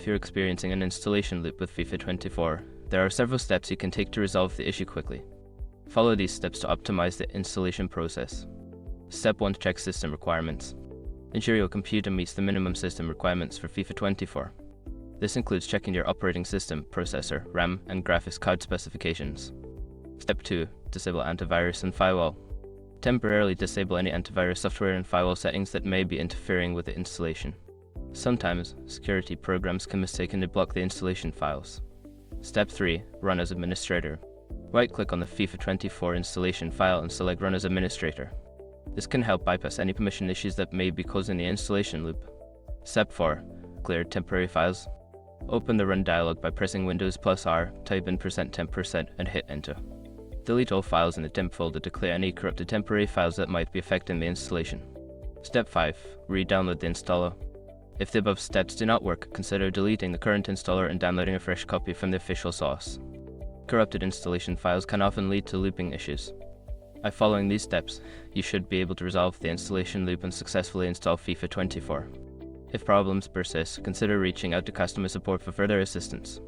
if you're experiencing an installation loop with FIFA 24, there are several steps you can take to resolve the issue quickly. Follow these steps to optimize the installation process. Step 1. Check system requirements. Ensure your computer meets the minimum system requirements for FIFA 24. This includes checking your operating system, processor, RAM, and graphics card specifications. Step 2. Disable antivirus and firewall. Temporarily disable any antivirus software and firewall settings that may be interfering with the installation. Sometimes, security programs can mistakenly block the installation files. Step 3. Run as administrator. Right-click on the FIFA 24 installation file and select Run as administrator. This can help bypass any permission issues that may be causing the installation loop. Step 4. Clear temporary files. Open the Run dialog by pressing Windows +R, type in %temp% and hit Enter. Delete all files in the temp folder to clear any corrupted temporary files that might be affecting the installation. Step 5. Re-download the installer. If the above steps do not work, consider deleting the current installer and downloading a fresh copy from the official source. Corrupted installation files can often lead to looping issues. By following these steps, you should be able to resolve the installation loop and successfully install FIFA 24. If problems persist, consider reaching out to customer support for further assistance.